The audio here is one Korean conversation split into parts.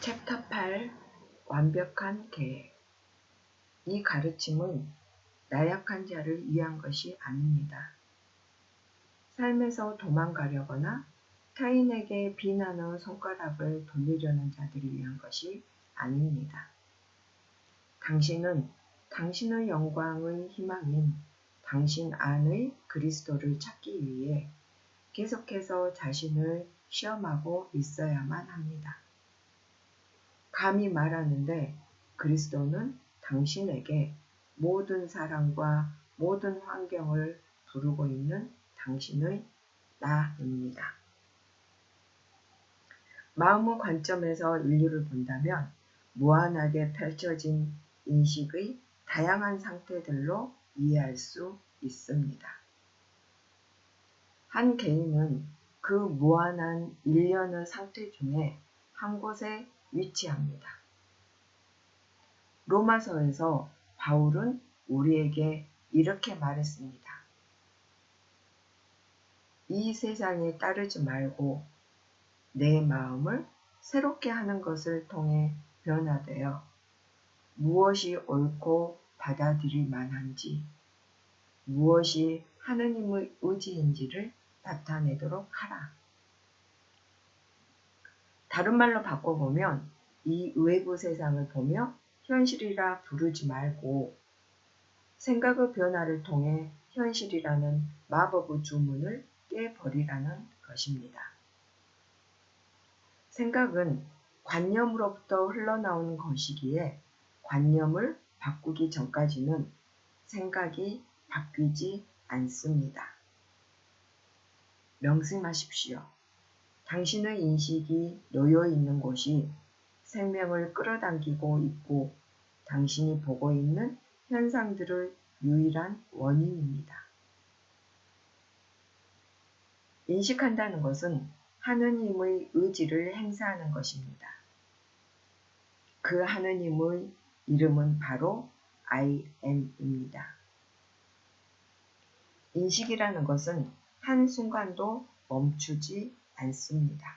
챕터 8 완벽한 계획. 이 가르침은 나약한 자를 위한 것이 아닙니다. 삶에서 도망가려거나 타인에게 비난의 손가락을 돌리려는 자들을 위한 것이 아닙니다. 당신은 당신의 영광의 희망인 당신 안의 그리스도를 찾기 위해 계속해서 자신을 시험하고 있어야만 합니다. 감히 말하는데 그리스도는 당신에게 모든 사랑과 모든 환경을 부르고 있는 당신의 나입니다. 마음의 관점에서 인류를 본다면 무한하게 펼쳐진 인식의 다양한 상태들로 이해할 수 있습니다. 한 개인은 그 무한한 일련의 상태 중에 한 곳에 위치합니다. 로마서에서 바울은 우리에게 이렇게 말했습니다. 이 세상에 따르지 말고 내 마음을 새롭게 하는 것을 통해 변화되어 무엇이 옳고 받아들일 만한지, 무엇이 하느님의 의지인지를 나타내도록 하라. 다른 말로 바꿔보면 이 외부 세상을 보며 현실이라 부르지 말고 생각의 변화를 통해 현실이라는 마법의 주문을 깨버리라는 것입니다. 생각은 관념으로부터 흘러나오는 것이기에 관념을 바꾸기 전까지는 생각이 바뀌지 않습니다. 명심하십시오. 당신의 인식이 놓여 있는 곳이 생명을 끌어당기고 있고 당신이 보고 있는 현상들의 유일한 원인입니다. 인식한다는 것은 하느님의 의지를 행사하는 것입니다. 그 하느님의 이름은 바로 I am입니다. 인식이라는 것은 한순간도 멈추지 않습니다.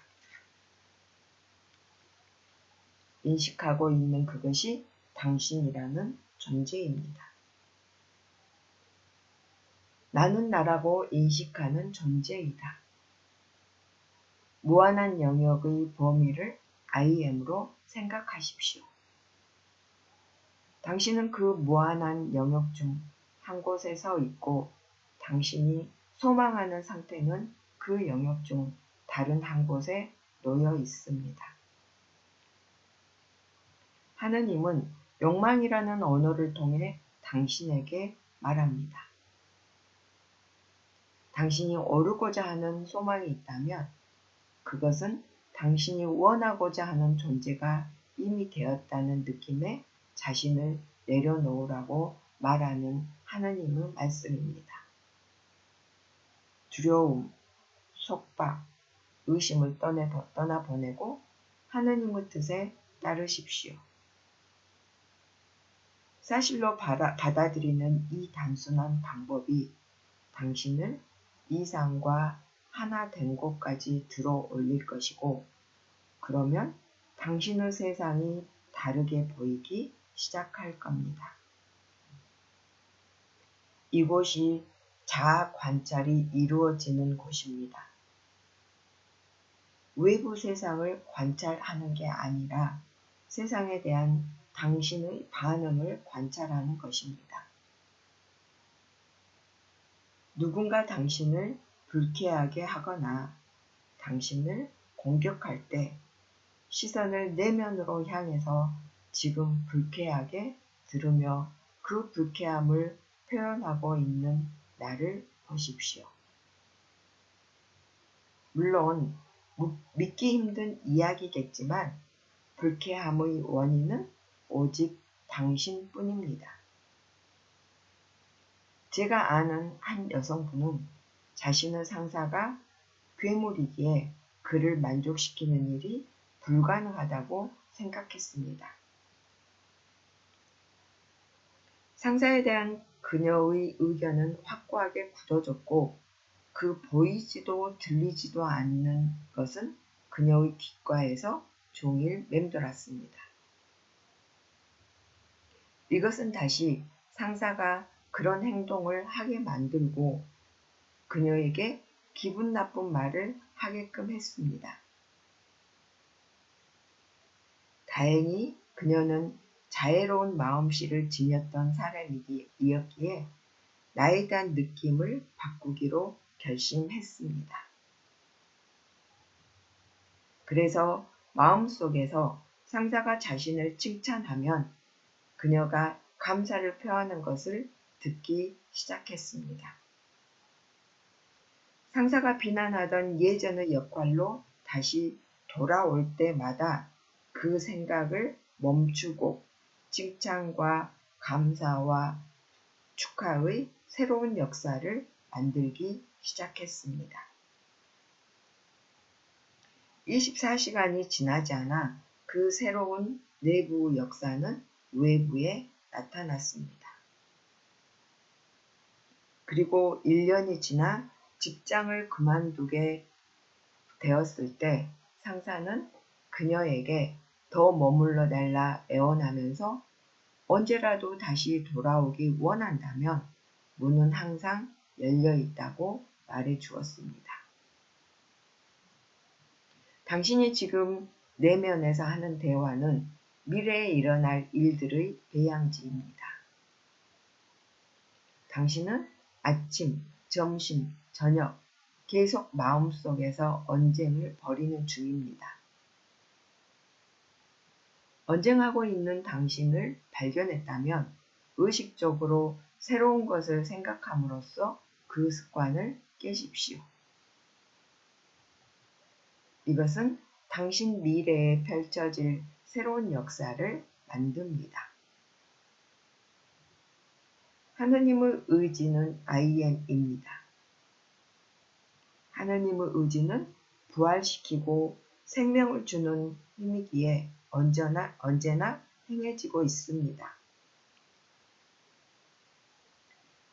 인식하고 있는 그것이 당신이라는 존재입니다. 나는 나라고 인식하는 존재이다. 무한한 영역의 범위를 I am으로 생각하십시오. 당신은 그 무한한 영역 중 한 곳에 서 있고 당신이 소망하는 상태는 그 영역 중 다른 한 곳에 놓여 있습니다. 하느님은 욕망이라는 언어를 통해 당신에게 말합니다. 당신이 오르고자 하는 소망이 있다면 그것은 당신이 원하고자 하는 존재가 이미 되었다는 느낌에 자신을 내려놓으라고 말하는 하느님의 말씀입니다. 두려움, 속박, 의심을 떠나보내고 하느님의 뜻에 따르십시오. 사실로 받아들이는 이 단순한 방법이 당신을 이상과 하나 된 곳까지 들어 올릴 것이고 그러면 당신의 세상이 다르게 보이기 시작할 겁니다. 이곳이 자아 관찰이 이루어지는 곳입니다. 외부 세상을 관찰하는 게 아니라 세상에 대한 당신의 반응을 관찰하는 것입니다. 누군가 당신을 불쾌하게 하거나 당신을 공격할 때 시선을 내면으로 향해서 지금 불쾌하게 들으며 그 불쾌함을 표현하고 있는 나를 보십시오. 물론 믿기 힘든 이야기겠지만 불쾌함의 원인은 오직 당신뿐입니다. 제가 아는 한 여성분은 자신의 상사가 괴물이기에 그를 만족시키는 일이 불가능하다고 생각했습니다. 상사에 대한 그녀의 의견은 확고하게 굳어졌고 그 보이지도 들리지도 않는 것은 그녀의 귓가에서 종일 맴돌았습니다. 이것은 다시 상사가 그런 행동을 하게 만들고 그녀에게 기분 나쁜 말을 하게끔 했습니다. 다행히 그녀는 자애로운 마음씨를 지녔던 사람이었기에 나에 대한 느낌을 바꾸기로 결심했습니다. 그래서 마음속에서 상사가 자신을 칭찬하면 그녀가 감사를 표하는 것을 듣기 시작했습니다. 상사가 비난하던 예전의 역할로 다시 돌아올 때마다 그 생각을 멈추고 칭찬과 감사와 축하의 새로운 역사를 만들기 시작했습니다. 24시간이 지나지 않아 그 새로운 내부 역사는 외부에 나타났습니다. 그리고 1년이 지나 직장을 그만두게 되었을 때 상사는 그녀에게 더 머물러 달라 애원하면서 언제라도 다시 돌아오기 원한다면 문은 항상 열려 있다고 말해 주었습니다. 당신이 지금 내면에서 하는 대화는 미래에 일어날 일들의 배양지입니다. 당신은 아침, 점심, 저녁 계속 마음속에서 언쟁을 벌이는 중입니다. 언쟁하고 있는 당신을 발견했다면 의식적으로 새로운 것을 생각함으로써 그 습관을 깨십시오. 이것은 당신 미래에 펼쳐질 새로운 역사를 만듭니다. 하느님의 의지는 IM입니다. 하느님의 의지는 부활시키고 생명을 주는 힘이기에 언제나 행해지고 있습니다.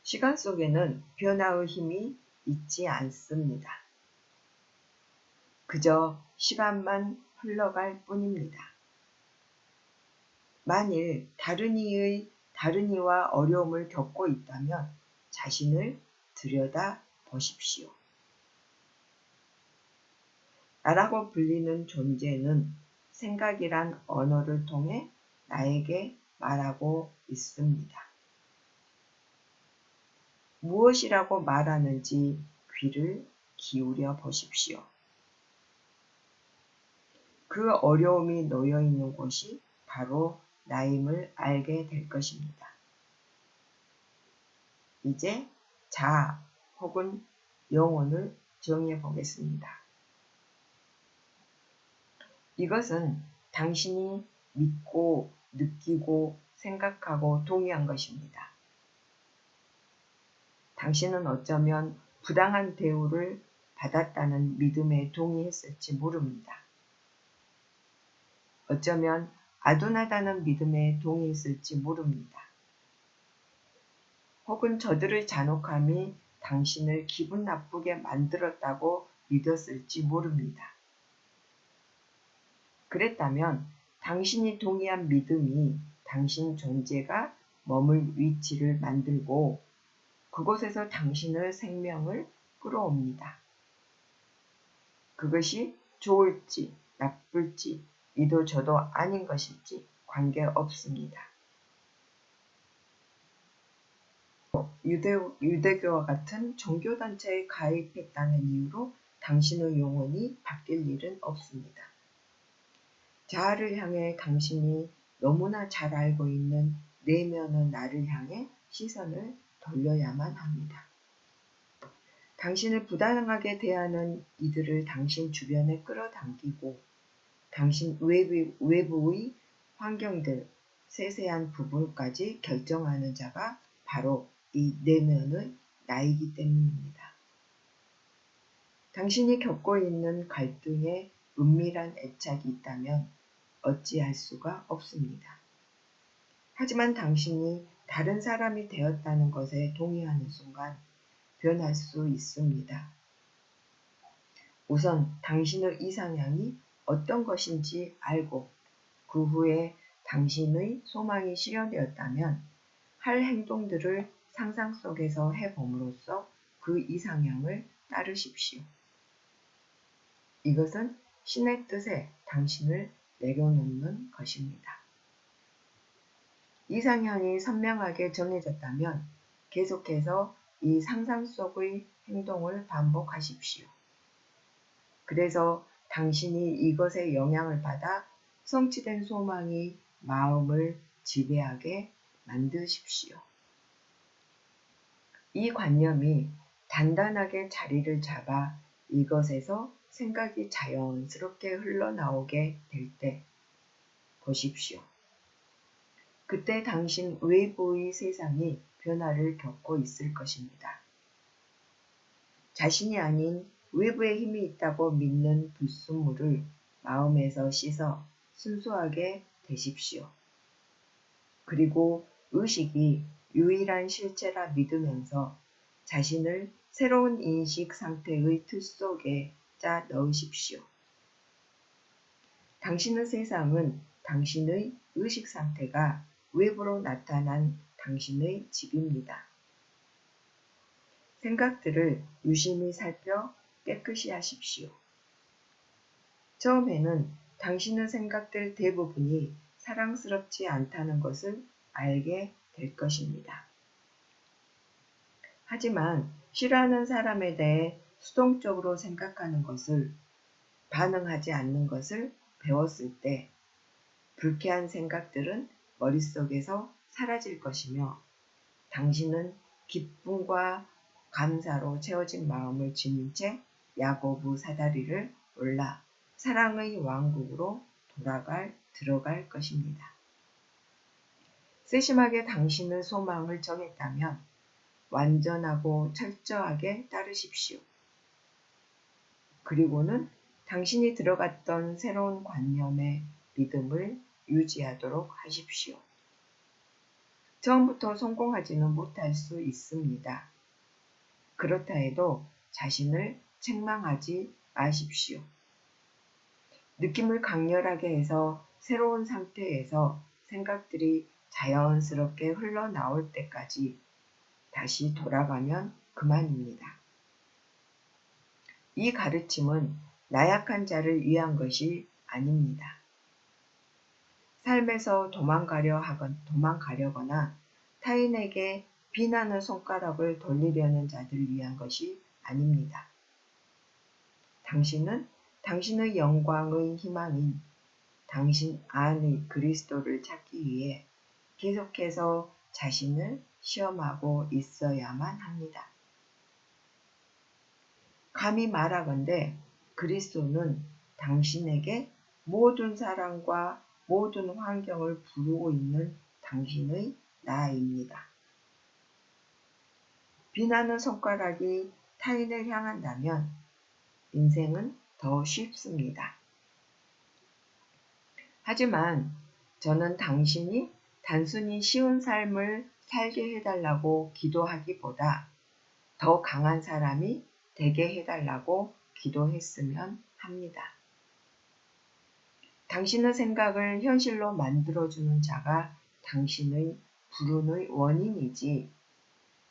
시간 속에는 변화의 힘이 있지 않습니다. 그저 시간만 흘러갈 뿐입니다. 만일 다른 이와 어려움을 겪고 있다면 자신을 들여다 보십시오. 나라고 불리는 존재는 생각이란 언어를 통해 나에게 말하고 있습니다. 무엇이라고 말하는지 귀를 기울여 보십시오. 그 어려움이 놓여 있는 곳이 바로 나임을 알게 될 것입니다. 이제 자아 혹은 영혼을 정해 보겠습니다. 이것은 당신이 믿고 느끼고 생각하고 동의한 것입니다. 당신은 어쩌면 부당한 대우를 받았다는 믿음에 동의했을지 모릅니다. 어쩌면 아둔하다는 믿음에 동의했을지 모릅니다. 혹은 저들의 잔혹함이 당신을 기분 나쁘게 만들었다고 믿었을지 모릅니다. 그랬다면 당신이 동의한 믿음이 당신 존재가 머물 위치를 만들고 그곳에서 당신의 생명을 끌어옵니다. 그것이 좋을지 나쁠지 이도 저도 아닌 것일지 관계없습니다. 유대교와 같은 종교단체에 가입했다는 이유로 당신의 영혼이 바뀔 일은 없습니다. 자아를 향해 당신이 너무나 잘 알고 있는 내면의 나를 향해 시선을 돌려야만 합니다. 당신을 부당하게 대하는 이들을 당신 주변에 끌어당기고 당신 외부의 환경들, 세세한 부분까지 결정하는 자가 바로 이 내면의 나이기 때문입니다. 당신이 겪고 있는 갈등에 은밀한 애착이 있다면 어찌할 수가 없습니다. 하지만 당신이 다른 사람이 되었다는 것에 동의하는 순간 변할 수 있습니다. 우선 당신의 이상향이 어떤 것인지 알고 그 후에 당신의 소망이 실현되었다면 할 행동들을 상상 속에서 해봄으로써 그 이상향을 따르십시오. 이것은 신의 뜻에 당신을 내려놓는 것입니다. 이상향이 선명하게 정해졌다면 계속해서 이 상상 속의 행동을 반복하십시오. 그래서 당신이 이것에 영향을 받아 성취된 소망이 마음을 지배하게 만드십시오. 이 관념이 단단하게 자리를 잡아 이것에서 생각이 자연스럽게 흘러나오게 될 때 보십시오. 그때 당신 외부의 세상이 변화를 겪고 있을 것입니다. 자신이 아닌 외부의 힘이 있다고 믿는 불순물을 마음에서 씻어 순수하게 되십시오. 그리고 의식이 유일한 실체라 믿으면서 자신을 새로운 인식 상태의 틀 속에 짜 넣으십시오. 당신의 세상은 당신의 의식 상태가 외부로 나타난 당신의 집입니다. 생각들을 유심히 살펴 깨끗이 하십시오. 처음에는 당신의 생각들 대부분이 사랑스럽지 않다는 것을 알게 될 것입니다. 하지만 싫어하는 사람에 대해 수동적으로 생각하는 것을, 반응하지 않는 것을 배웠을 때 불쾌한 생각들은 머릿속에서 사라질 것이며 당신은 기쁨과 감사로 채워진 마음을 지닌 채 야고보 사다리를 올라 사랑의 왕국으로 들어갈 것입니다. 세심하게 당신의 소망을 정했다면 완전하고 철저하게 따르십시오. 그리고는 당신이 들어갔던 새로운 관념의 믿음을 유지하도록 하십시오. 처음부터 성공하지는 못할 수 있습니다. 그렇다 해도 자신을 책망하지 마십시오. 느낌을 강렬하게 해서 새로운 상태에서 생각들이 자연스럽게 흘러나올 때까지 다시 돌아가면 그만입니다. 이 가르침은 나약한 자를 위한 것이 아닙니다. 삶에서 도망가려거나 타인에게 비난의 손가락을 돌리려는 자들을 위한 것이 아닙니다. 당신은 당신의 영광의 희망인 당신 안의 그리스도를 찾기 위해 계속해서 자신을 시험하고 있어야만 합니다. 감히 말하건대 그리스도는 당신에게 모든 사랑과 모든 환경을 부르고 있는 당신의 나입니다. 비난의 손가락이 타인을 향한다면 인생은 더 쉽습니다. 하지만 저는 당신이 단순히 쉬운 삶을 살게 해달라고 기도하기보다 더 강한 사람이 되게 해달라고 기도했으면 합니다. 당신의 생각을 현실로 만들어주는 자가 당신의 불운의 원인이지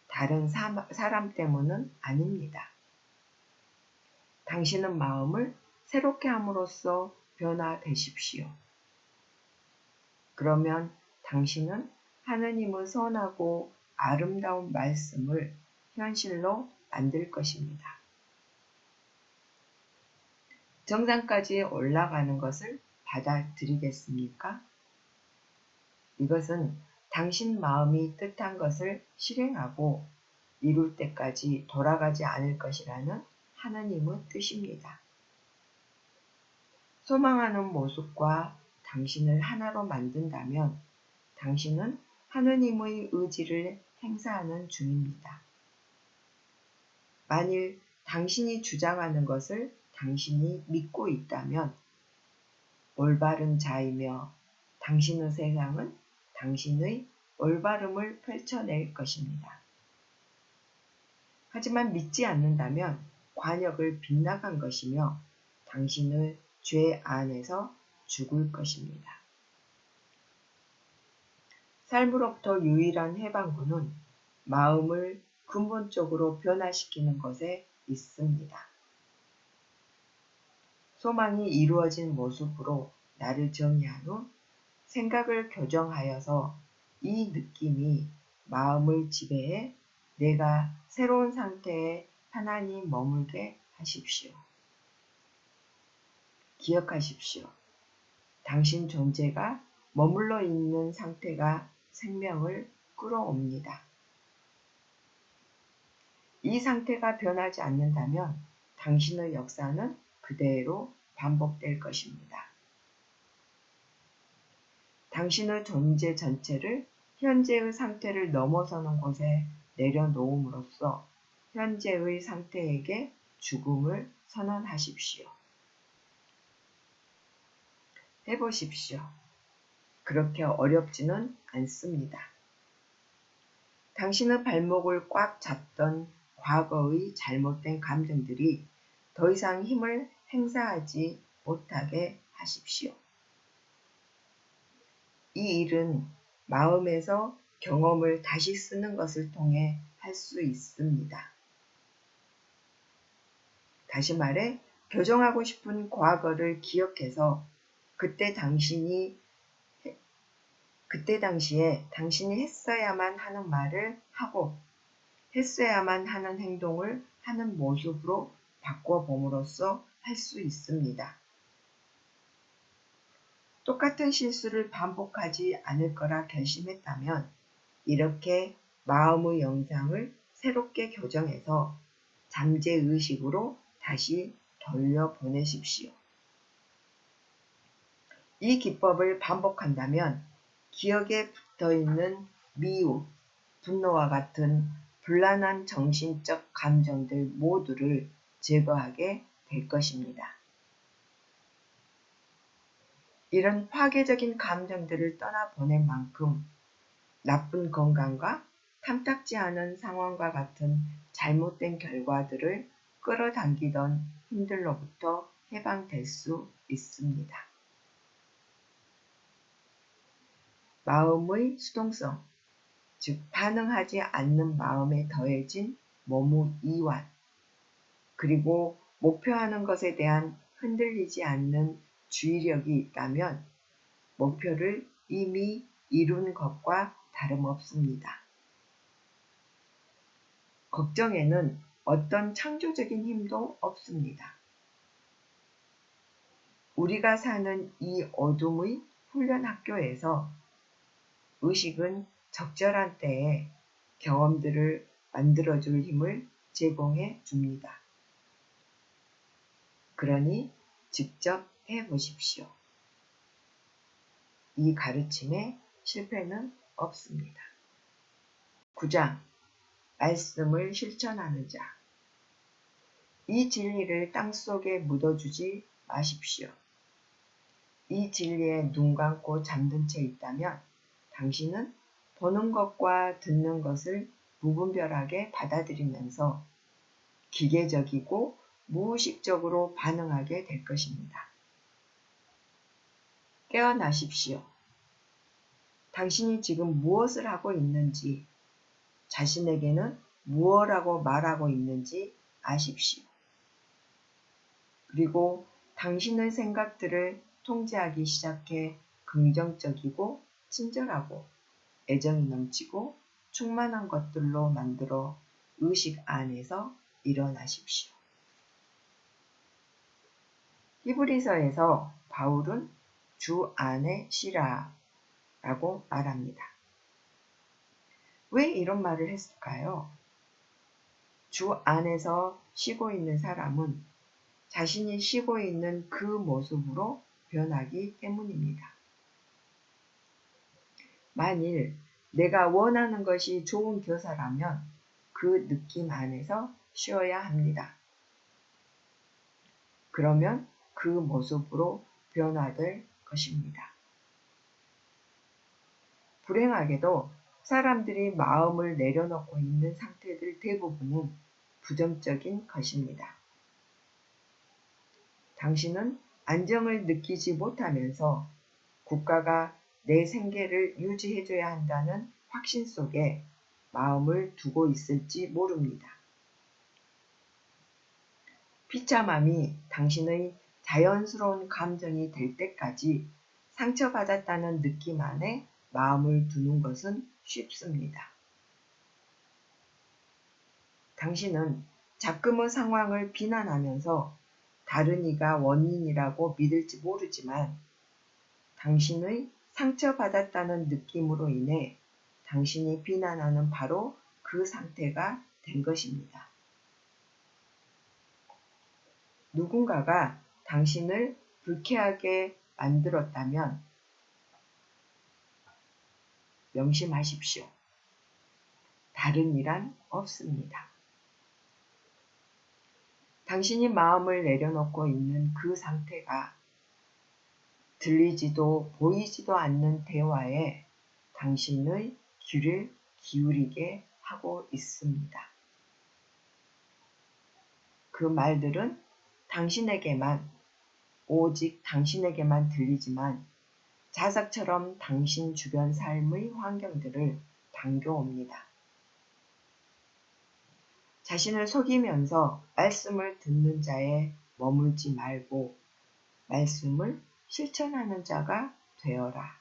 다른 사람 때문은 아닙니다. 당신의 마음을 새롭게 함으로써 변화되십시오. 그러면 당신은 하느님의 선하고 아름다운 말씀을 현실로 만들 것입니다. 정상까지 올라가는 것을 받아들이겠습니까? 이것은 당신 마음이 뜻한 것을 실행하고 이룰 때까지 돌아가지 않을 것이라는 하나님의 뜻입니다. 소망하는 모습과 당신을 하나로 만든다면 당신은 하느님의 의지를 행사하는 중입니다. 만일 당신이 주장하는 것을 당신이 믿고 있다면 올바른 자이며 당신의 세상은 당신의 올바름을 펼쳐낼 것입니다. 하지만 믿지 않는다면 관역을 빗나간 것이며 당신의 죄 안에서 죽을 것입니다. 삶으로부터 유일한 해방구는 마음을 근본적으로 변화시키는 것에 있습니다. 소망이 이루어진 모습으로 나를 정의한 후 생각을 교정하여서 이 느낌이 마음을 지배해 내가 새로운 상태에 편안히 머물게 하십시오. 기억하십시오. 당신 존재가 머물러 있는 상태가 생명을 끌어옵니다. 이 상태가 변하지 않는다면 당신의 역사는 그대로 반복될 것입니다. 당신의 존재 전체를 현재의 상태를 넘어서는 곳에 내려놓음으로써 현재의 상태에게 죽음을 선언하십시오. 해보십시오. 그렇게 어렵지는 않습니다. 당신의 발목을 꽉 잡던 과거의 잘못된 감정들이 더 이상 힘을 행사하지 못하게 하십시오. 이 일은 마음에서 경험을 다시 쓰는 것을 통해 할 수 있습니다. 다시 말해, 교정하고 싶은 과거를 기억해서 그때 당시에 당신이 했어야만 하는 말을 하고 했어야만 하는 행동을 하는 모습으로 바꿔봄으로써 할 수 있습니다. 똑같은 실수를 반복하지 않을 거라 결심했다면 이렇게 마음의 영상을 새롭게 교정해서 잠재의식으로 다시 돌려보내십시오. 이 기법을 반복한다면 기억에 붙어있는 미움, 분노와 같은 불안한 정신적 감정들 모두를 제거하게 될 것입니다. 이런 파괴적인 감정들을 떠나보낼 만큼 나쁜 건강과 탐탁지 않은 상황과 같은 잘못된 결과들을 끌어당기던 힘들로부터 해방될 수 있습니다. 마음의 수동성, 즉 반응하지 않는 마음에 더해진 몸의 이완, 그리고 목표하는 것에 대한 흔들리지 않는 주의력이 있다면 목표를 이미 이룬 것과 다름없습니다. 걱정에는 어떤 창조적인 힘도 없습니다. 우리가 사는 이 어둠의 훈련 학교에서 의식은 적절한 때에 경험들을 만들어줄 힘을 제공해 줍니다. 그러니 직접 해보십시오. 이 가르침에 실패는 없습니다. 9장 말씀을 실천하는 자. 이 진리를 땅속에 묻어주지 마십시오. 이 진리에 눈 감고 잠든 채 있다면 당신은 보는 것과 듣는 것을 무분별하게 받아들이면서 기계적이고 무의식적으로 반응하게 될 것입니다. 깨어나십시오. 당신이 지금 무엇을 하고 있는지, 자신에게는 무엇이라고 말하고 있는지 아십시오. 그리고 당신의 생각들을 통제하기 시작해 긍정적이고 친절하고 애정이 넘치고 충만한 것들로 만들어 의식 안에서 일어나십시오. 히브리서에서 바울은 주 안에 쉬라라고 말합니다. 왜 이런 말을 했을까요? 주 안에서 쉬고 있는 사람은 자신이 쉬고 있는 그 모습으로 변하기 때문입니다. 만일 내가 원하는 것이 좋은 교사라면 그 느낌 안에서 쉬어야 합니다. 그러면 그 모습으로 변화될 것입니다. 불행하게도 사람들이 마음을 내려놓고 있는 상태들 대부분은 부정적인 것입니다. 당신은 안정을 느끼지 못하면서 국가가 내 생계를 유지해줘야 한다는 확신 속에 마음을 두고 있을지 모릅니다. 비참함이 당신의 자연스러운 감정이 될 때까지 상처받았다는 느낌 안에 마음을 두는 것은 쉽습니다. 당신은 자꾸의 상황을 비난하면서 다른 이가 원인이라고 믿을지 모르지만 당신의 상처받았다는 느낌으로 인해 당신이 비난하는 바로 그 상태가 된 것입니다. 누군가가 당신을 불쾌하게 만들었다면 명심하십시오. 다른 이란 없습니다. 당신이 마음을 내려놓고 있는 그 상태가 들리지도 보이지도 않는 대화에 당신의 귀를 기울이게 하고 있습니다. 그 말들은 당신에게만, 오직 당신에게만 들리지만 자석처럼 당신 주변 삶의 환경들을 당겨옵니다. 자신을 속이면서 말씀을 듣는 자에 머물지 말고 말씀을 실천하는 자가 되어라.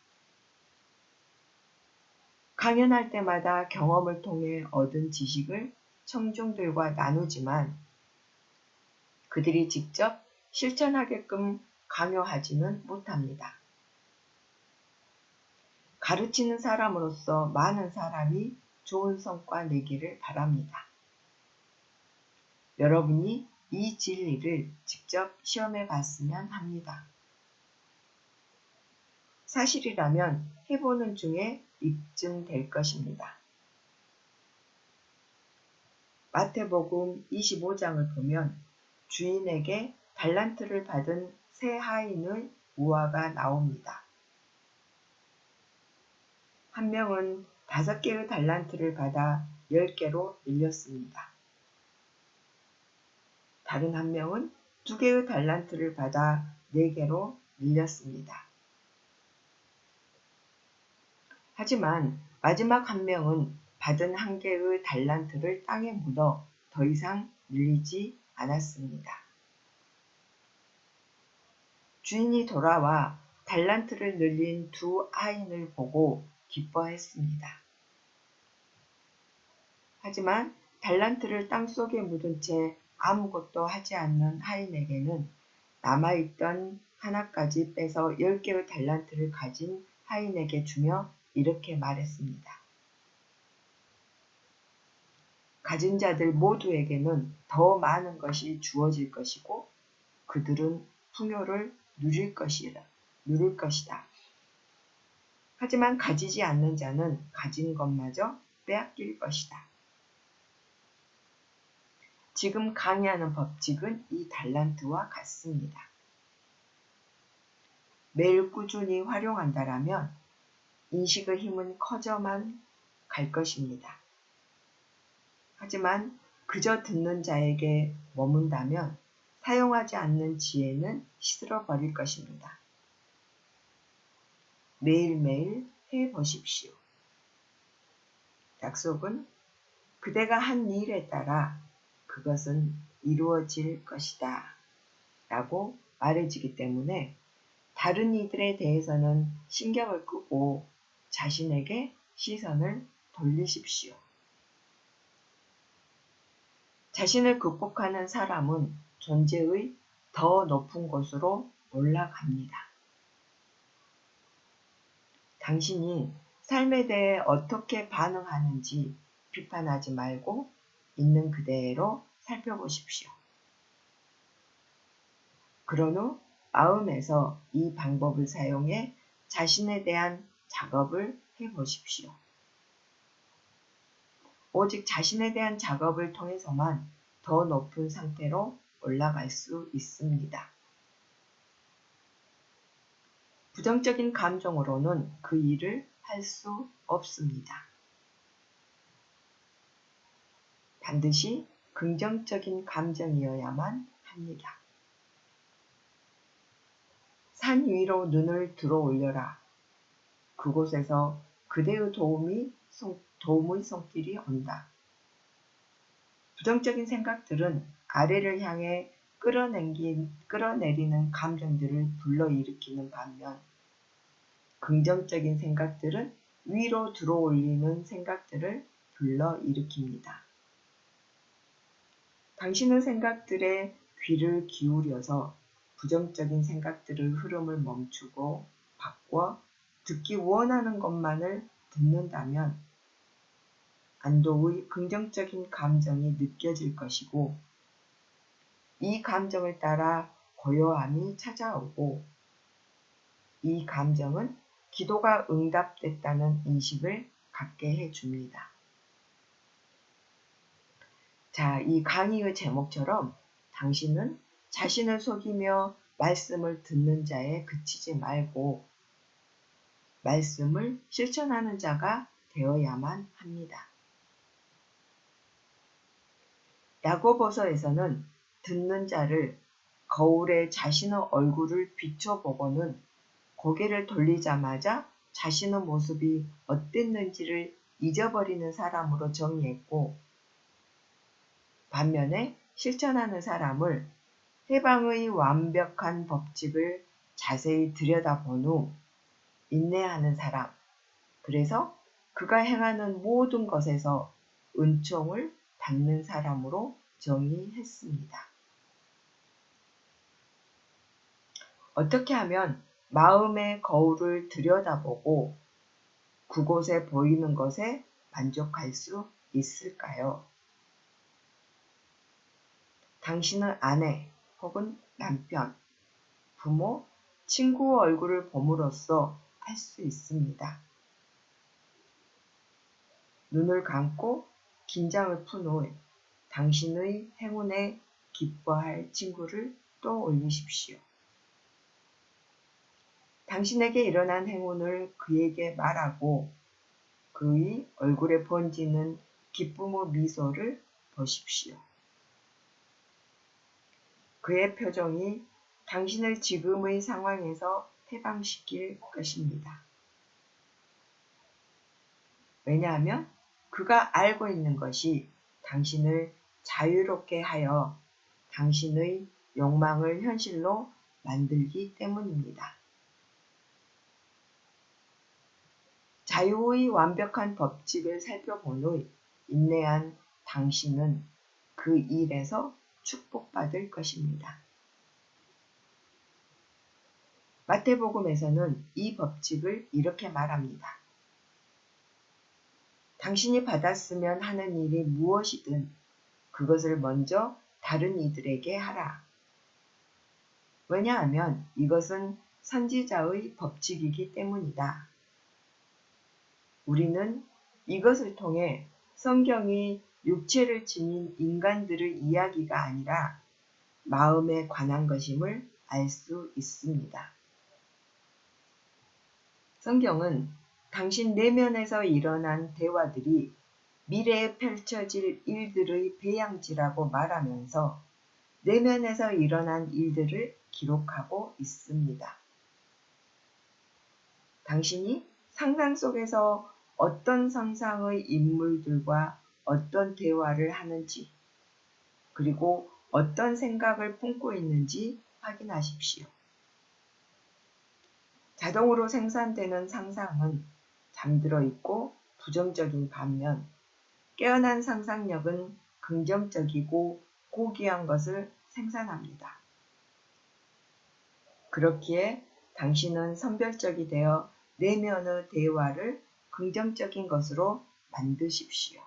강연할 때마다 경험을 통해 얻은 지식을 청중들과 나누지만 그들이 직접 실천하게끔 강요하지는 못합니다. 가르치는 사람으로서 많은 사람이 좋은 성과 내기를 바랍니다. 여러분이 이 진리를 직접 시험해 봤으면 합니다. 사실이라면 해보는 중에 입증될 것입니다. 마태복음 25장을 보면 주인에게 달란트를 받은 세 하인의 우화가 나옵니다. 한 명은 5개의 달란트를 받아 10개로 늘렸습니다. 다른 한 명은 2개의 달란트를 받아 4개로 늘렸습니다. 하지만 마지막 한 명은 받은 1개의 달란트를 땅에 묻어 더 이상 늘리지 않았습니다. 주인이 돌아와 달란트를 늘린 2 하인을 보고 기뻐했습니다. 하지만 달란트를 땅속에 묻은 채 아무것도 하지 않는 하인에게는 남아있던 하나까지 빼서 10개의 달란트를 가진 하인에게 주며 이렇게 말했습니다. 가진 자들 모두에게는 더 많은 것이 주어질 것이고 그들은 풍요를 누릴 것이다. 하지만 가지지 않는 자는 가진 것마저 빼앗길 것이다. 지금 강의하는 법칙은 이 달란트와 같습니다. 매일 꾸준히 활용한다라면 인식의 힘은 커져만 갈 것입니다. 하지만 그저 듣는 자에게 머문다면 사용하지 않는 지혜는 시들어 버릴 것입니다. 매일매일 해보십시오. 약속은 그대가 한 일에 따라 그것은 이루어질 것이다 라고 말해지기 때문에 다른 이들에 대해서는 신경을 끄고 자신에게 시선을 돌리십시오. 자신을 극복하는 사람은 존재의 더 높은 곳으로 올라갑니다. 당신이 삶에 대해 어떻게 반응하는지 비판하지 말고 있는 그대로 살펴보십시오. 그런 후 마음에서 이 방법을 사용해 자신에 대한 작업을 해보십시오. 오직 자신에 대한 작업을 통해서만 더 높은 상태로 올라갈 수 있습니다. 부정적인 감정으로는 그 일을 할 수 없습니다. 반드시 긍정적인 감정이어야만 합니다. 산 위로 눈을 들어 올려라. 그곳에서 그대의 도움의 손길이 온다. 부정적인 생각들은 아래를 향해 끌어내리는 감정들을 불러일으키는 반면 긍정적인 생각들은 위로 들어올리는 생각들을 불러일으킵니다. 당신의 생각들에 귀를 기울여서 부정적인 생각들의 흐름을 멈추고 바꿔 듣기 원하는 것만을 듣는다면 안도의 긍정적인 감정이 느껴질 것이고 이 감정을 따라 고요함이 찾아오고 이 감정은 기도가 응답됐다는 인식을 갖게 해줍니다. 자, 이 강의의 제목처럼 당신은 자신을 속이며 말씀을 듣는 자에 그치지 말고 말씀을 실천하는 자가 되어야만 합니다. 야고보서에서는 듣는 자를 거울에 자신의 얼굴을 비춰보고는 고개를 돌리자마자 자신의 모습이 어땠는지를 잊어버리는 사람으로 정의했고 반면에 실천하는 사람을 해방의 완벽한 법칙을 자세히 들여다본 후 인내하는 사람, 그래서 그가 행하는 모든 것에서 은총을 받는 사람으로 정의했습니다. 어떻게 하면 마음의 거울을 들여다보고 그곳에 보이는 것에 만족할 수 있을까요? 당신의 아내 혹은 남편, 부모, 친구 얼굴을 봄으로써 할 수 있습니다. 눈을 감고 긴장을 푼 후 당신의 행운에 기뻐할 친구를 떠올리십시오. 당신에게 일어난 행운을 그에게 말하고 그의 얼굴에 번지는 기쁨의 미소를 보십시오. 그의 표정이 당신을 지금의 상황에서 해방시킬 것입니다. 왜냐하면 그가 알고 있는 것이 당신을 자유롭게 하여 당신의 욕망을 현실로 만들기 때문입니다. 자유의 완벽한 법칙을 살펴본 후 인내한 당신은 그 일에서 축복받을 것입니다. 마태복음에서는 이 법칙을 이렇게 말합니다. 당신이 받았으면 하는 일이 무엇이든 그것을 먼저 다른 이들에게 하라. 왜냐하면 이것은 선지자의 법칙이기 때문이다. 우리는 이것을 통해 성경이 육체를 지닌 인간들의 이야기가 아니라 마음에 관한 것임을 알 수 있습니다. 성경은 당신 내면에서 일어난 대화들이 미래에 펼쳐질 일들의 배양지라고 말하면서 내면에서 일어난 일들을 기록하고 있습니다. 당신이 상상 속에서 어떤 상상의 인물들과 어떤 대화를 하는지, 그리고 어떤 생각을 품고 있는지 확인하십시오. 자동으로 생산되는 상상은 잠들어 있고 부정적인 반면 깨어난 상상력은 긍정적이고 고귀한 것을 생산합니다. 그렇기에 당신은 선별적이 되어 내면의 대화를 긍정적인 것으로 만드십시오.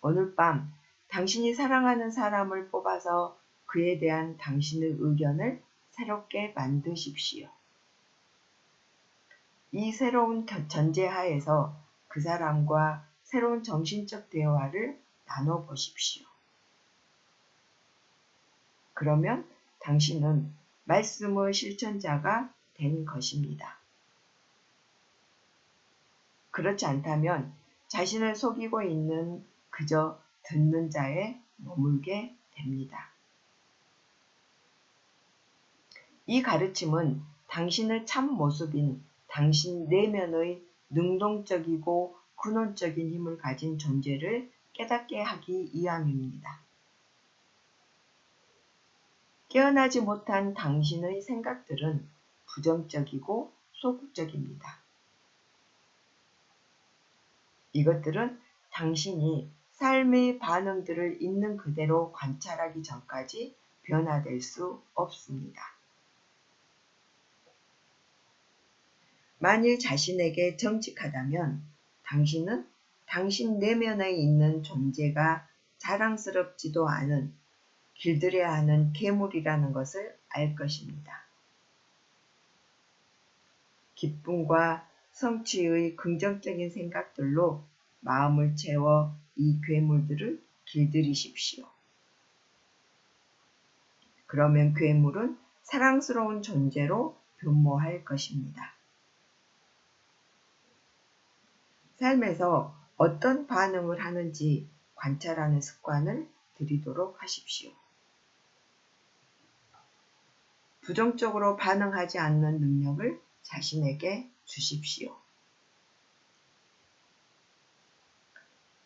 오늘 밤 당신이 사랑하는 사람을 뽑아서 그에 대한 당신의 의견을 새롭게 만드십시오. 이 새로운 전제하에서 그 사람과 새로운 정신적 대화를 나눠보십시오. 그러면 당신은 말씀의 실천자가 된 것입니다. 그렇지 않다면 자신을 속이고 있는 그저 듣는 자에 머물게 됩니다. 이 가르침은 당신의 참 모습인 당신 내면의 능동적이고 근원적인 힘을 가진 존재를 깨닫게 하기 위함입니다. 깨어나지 못한 당신의 생각들은 부정적이고 소극적입니다. 이것들은 당신이 삶의 반응들을 있는 그대로 관찰하기 전까지 변화될 수 없습니다. 만일 자신에게 정직하다면 당신은 당신 내면에 있는 존재가 자랑스럽지도 않은 길들여야 하는 괴물이라는 것을 알 것입니다. 기쁨과 성취의 긍정적인 생각들로 마음을 채워 이 괴물들을 길들이십시오. 그러면 괴물은 사랑스러운 존재로 변모할 것입니다. 삶에서 어떤 반응을 하는지 관찰하는 습관을 들이도록 하십시오. 부정적으로 반응하지 않는 능력을 자신에게 주십시오.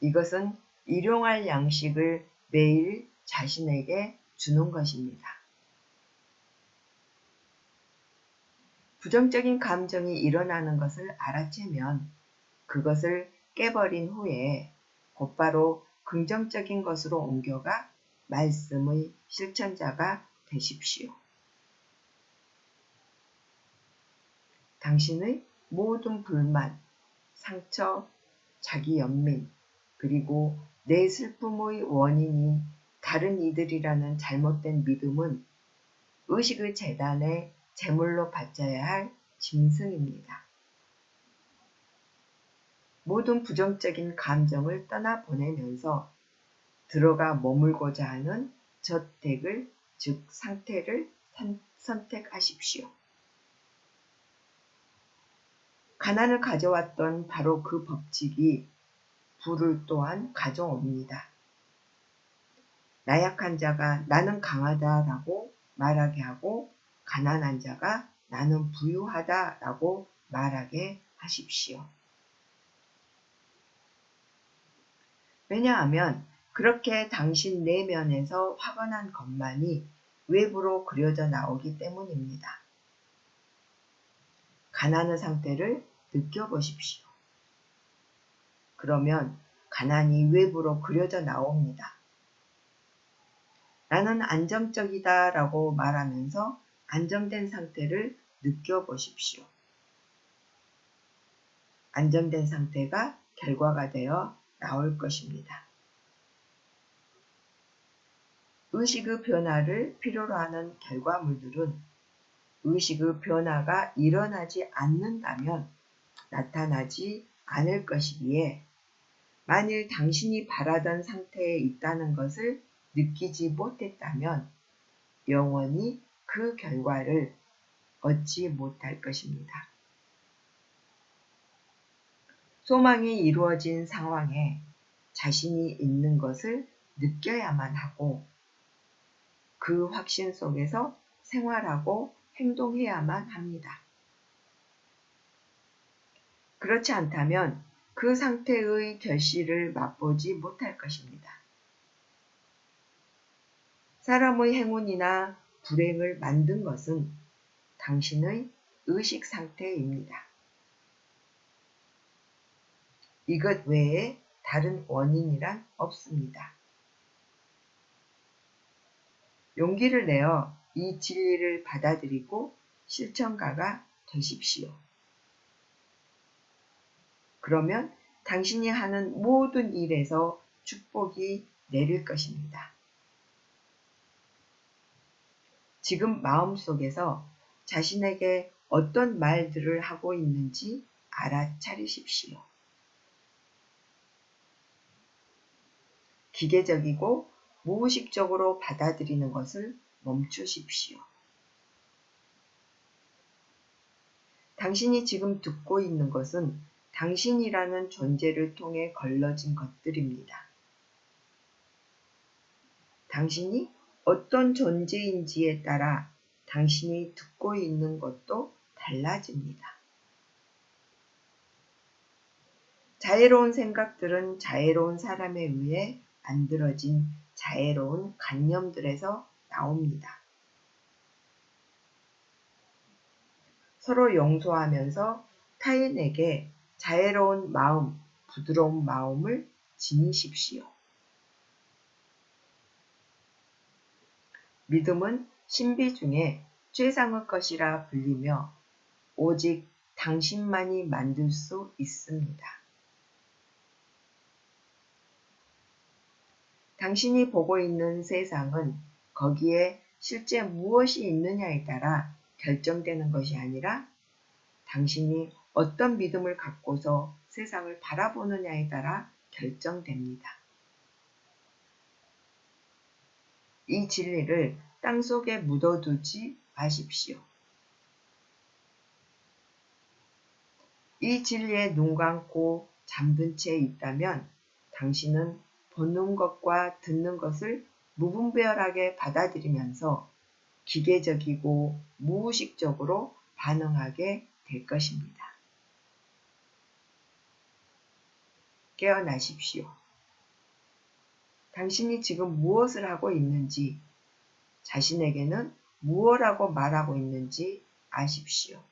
이것은 일용할 양식을 매일 자신에게 주는 것입니다. 부정적인 감정이 일어나는 것을 알아채면 그것을 깨버린 후에 곧바로 긍정적인 것으로 옮겨가 말씀의 실천자가 되십시오. 당신의 모든 불만, 상처, 자기 연민, 그리고 내 슬픔의 원인이 다른 이들이라는 잘못된 믿음은 의식의 재단에 제물로 바쳐야 할 짐승입니다. 모든 부정적인 감정을 떠나보내면서 들어가 머물고자 하는 저택을, 즉 상태를 선택하십시오. 가난을 가져왔던 바로 그 법칙이 부를 또한 가져옵니다. 나약한 자가 나는 강하다라고 말하게 하고 가난한 자가 나는 부유하다라고 말하게 하십시오. 왜냐하면 그렇게 당신 내면에서 확언한 것만이 외부로 그려져 나오기 때문입니다. 가난의 상태를 느껴보십시오. 그러면 가난이 외부로 그려져 나옵니다. 나는 안정적이다 라고 말하면서 안정된 상태를 느껴보십시오. 안정된 상태가 결과가 되어 나올 것입니다. 의식의 변화를 필요로 하는 결과물들은 의식의 변화가 일어나지 않는다면 나타나지 않을 것이기에 만일 당신이 바라던 상태에 있다는 것을 느끼지 못했다면 영원히 그 결과를 얻지 못할 것입니다. 소망이 이루어진 상황에 자신이 있는 것을 느껴야만 하고 그 확신 속에서 생활하고 행동해야만 합니다. 그렇지 않다면 그 상태의 결실을 맛보지 못할 것입니다. 사람의 행운이나 불행을 만든 것은 당신의 의식 상태입니다. 이것 외에 다른 원인이란 없습니다. 용기를 내어 이 진리를 받아들이고 실천가가 되십시오. 그러면 당신이 하는 모든 일에서 축복이 내릴 것입니다. 지금 마음속에서 자신에게 어떤 말들을 하고 있는지 알아차리십시오. 기계적이고 무의식적으로 받아들이는 것을 멈추십시오. 당신이 지금 듣고 있는 것은 당신이라는 존재를 통해 걸러진 것들입니다. 당신이 어떤 존재인지에 따라 당신이 듣고 있는 것도 달라집니다. 자애로운 생각들은 자애로운 사람에 의해 만들어진 자애로운 관념들에서 나옵니다. 서로 용서하면서 타인에게 자애로운 마음, 부드러운 마음을 지니십시오. 믿음은 신비 중에 최상의 것이라 불리며 오직 당신만이 만들 수 있습니다. 당신이 보고 있는 세상은 거기에 실제 무엇이 있느냐에 따라 결정되는 것이 아니라 당신이 어떤 믿음을 갖고서 세상을 바라보느냐에 따라 결정됩니다. 이 진리를 땅속에 묻어두지 마십시오. 이 진리에 눈 감고 잠든 채 있다면 당신은 보는 것과 듣는 것을 무분별하게 받아들이면서 기계적이고 무의식적으로 반응하게 될 것입니다. 깨어나십시오. 당신이 지금 무엇을 하고 있는지, 자신에게는 무엇라고 말하고 있는지 아십시오.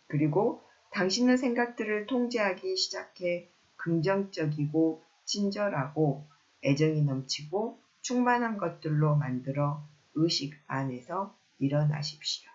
그리고 당신의 생각들을 통제하기 시작해 긍정적이고 친절하고 애정이 넘치고 충만한 것들로 만들어 의식 안에서 일어나십시오.